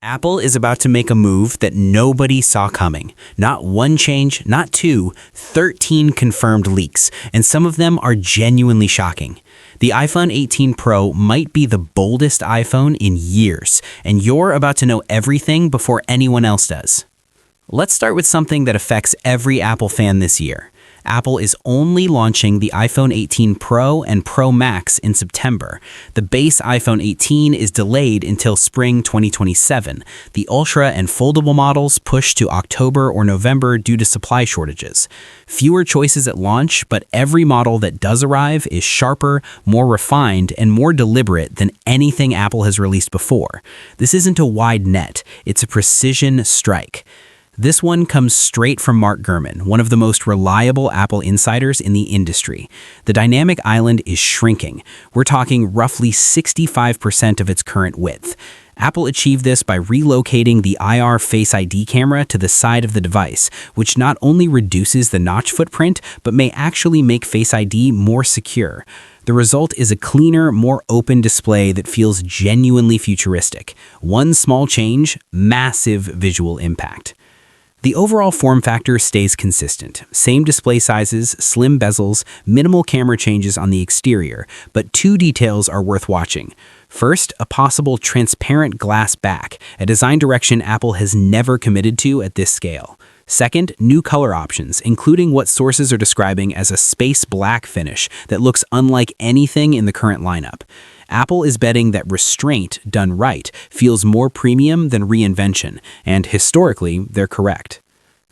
Apple is about to make a move that nobody saw coming. Not one change, not two, 13 confirmed leaks, and some of them are genuinely shocking. The iPhone 18 Pro might be the boldest iPhone in years, and you're about to know everything before anyone else does. Let's start with something that affects every Apple fan this year. Apple is only launching the iPhone 18 Pro and Pro Max in September. The base iPhone 18 is delayed until spring 2027. The Ultra and foldable models pushed to October or November due to supply shortages. Fewer choices at launch, but every model that does arrive is sharper, more refined, and more deliberate than anything Apple has released before. This isn't a wide net, it's a precision strike. This one comes straight from Mark Gurman, one of the most reliable Apple insiders in the industry. The dynamic island is shrinking. We're talking roughly 65% of its current width. Apple achieved this by relocating the IR Face ID camera to the side of the device, which not only reduces the notch footprint, but may actually make Face ID more secure. The result is a cleaner, more open display that feels genuinely futuristic. One small change, massive visual impact. The overall form factor stays consistent. Same display sizes, slim bezels, minimal camera changes on the exterior, but two details are worth watching. First, a possible transparent glass back, a design direction Apple has never committed to at this scale. Second, new color options, including what sources are describing as a space black finish that looks unlike anything in the current lineup. Apple is betting that restraint, done right, feels more premium than reinvention, and historically, they're correct.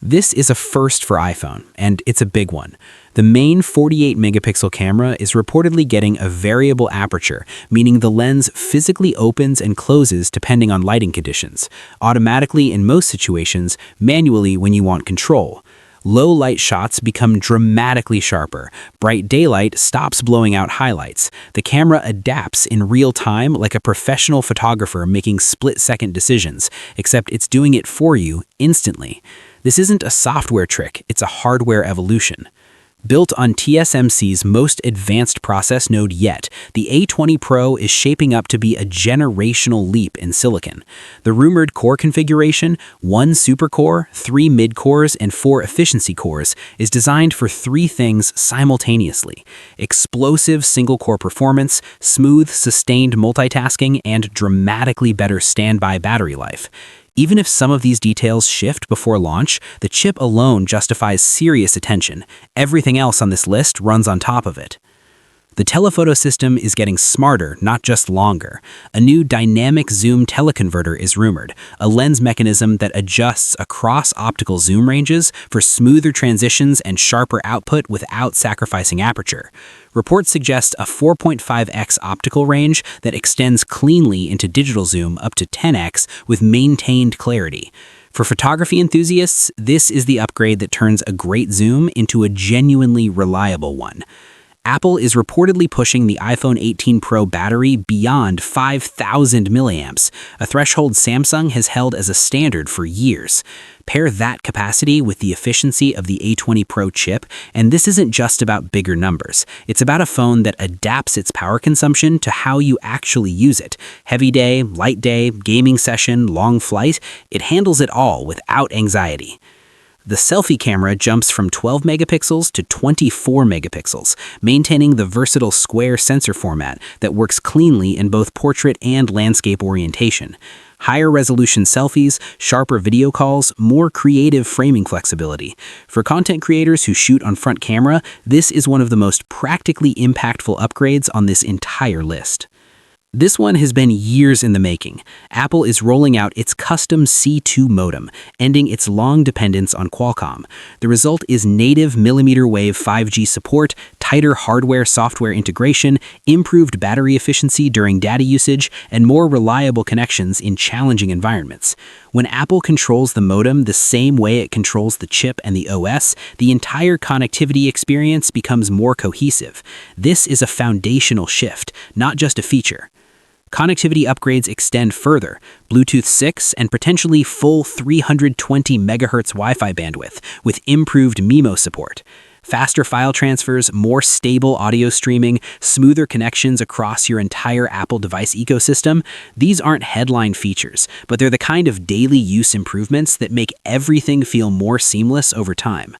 This is a first for iPhone, and it's a big one. The main 48-megapixel camera is reportedly getting a variable aperture, meaning the lens physically opens and closes depending on lighting conditions, automatically in most situations, manually when you want control. Low light shots become dramatically sharper. Bright daylight stops blowing out highlights. The camera adapts in real time like a professional photographer making split-second decisions, except it's doing it for you instantly. This isn't a software trick, it's a hardware evolution. Built on TSMC's most advanced process node yet, the A20 Pro is shaping up to be a generational leap in silicon. The rumored core configuration, 1 supercore, 3 mid-cores, and 4 efficiency cores, is designed for 3 things simultaneously: explosive single-core performance, smooth, sustained multitasking, and dramatically better standby battery life. Even if some of these details shift before launch, the chip alone justifies serious attention. Everything else on this list runs on top of it. The telephoto system is getting smarter, not just longer. A new dynamic zoom teleconverter is rumored, a lens mechanism that adjusts across optical zoom ranges for smoother transitions and sharper output without sacrificing aperture. Reports suggest a 4.5x optical range that extends cleanly into digital zoom up to 10x with maintained clarity. For photography enthusiasts, this is the upgrade that turns a great zoom into a genuinely reliable one. Apple is reportedly pushing the iPhone 18 Pro battery beyond 5,000 milliamps, a threshold Samsung has held as a standard for years. Pair that capacity with the efficiency of the A20 Pro chip, and this isn't just about bigger numbers. It's about a phone that adapts its power consumption to how you actually use it. Heavy day, light day, gaming session, long flight, it handles it all without anxiety. The selfie camera jumps from 12 megapixels to 24 megapixels, maintaining the versatile square sensor format that works cleanly in both portrait and landscape orientation. Higher resolution selfies, sharper video calls, more creative framing flexibility. For content creators who shoot on front camera, this is one of the most practically impactful upgrades on this entire list. This one has been years in the making. Apple is rolling out its custom C2 modem, ending its long dependence on Qualcomm. The result is native millimeter wave 5G support, tighter hardware-software integration, improved battery efficiency during data usage, and more reliable connections in challenging environments. When Apple controls the modem the same way it controls the chip and the OS, the entire connectivity experience becomes more cohesive. This is a foundational shift, not just a feature. Connectivity upgrades extend further, Bluetooth 6 and potentially full 320 MHz Wi-Fi bandwidth with improved MIMO support. Faster file transfers, more stable audio streaming, smoother connections across your entire Apple device ecosystem. These aren't headline features, but they're the kind of daily use improvements that make everything feel more seamless over time.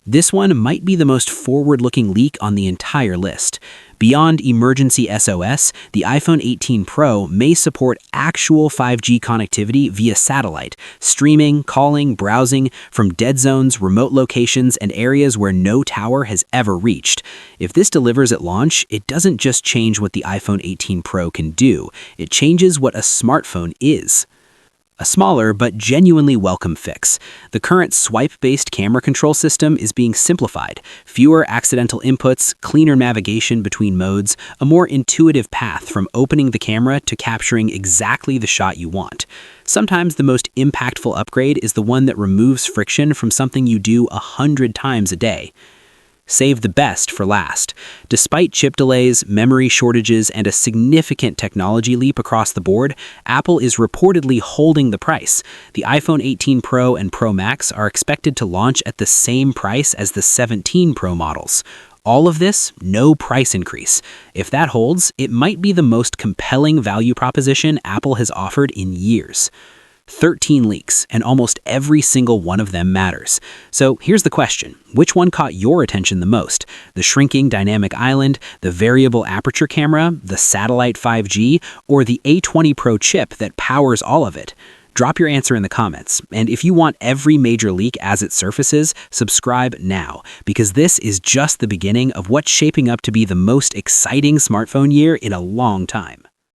This one might be the most forward-looking leak on the entire list. Beyond emergency SOS, the iPhone 18 Pro may support actual 5G connectivity via satellite, streaming, calling, browsing from dead zones, remote locations, and areas where no tower has ever reached. If this delivers at launch, it doesn't just change what the iPhone 18 Pro can do, it changes what a smartphone is. A smaller but genuinely welcome fix. The current swipe-based camera control system is being simplified. Fewer accidental inputs, cleaner navigation between modes, a more intuitive path from opening the camera to capturing exactly the shot you want. Sometimes the most impactful upgrade is the one that removes friction from something you do 100 times a day. Save the best for last. Despite chip delays, memory shortages, and a significant technology leap across the board, Apple is reportedly holding the price. The iPhone 18 Pro and Pro Max are expected to launch at the same price as the 17 Pro models. All of this, no price increase. If that holds, it might be the most compelling value proposition Apple has offered in years. 13 leaks, and almost every single one of them matters. So here's the question. Which one caught your attention the most? The shrinking dynamic island, the variable aperture camera, the satellite 5G, or the A20 Pro chip that powers all of it? Drop your answer in the comments. And if you want every major leak as it surfaces, subscribe now, because this is just the beginning of what's shaping up to be the most exciting smartphone year in a long time.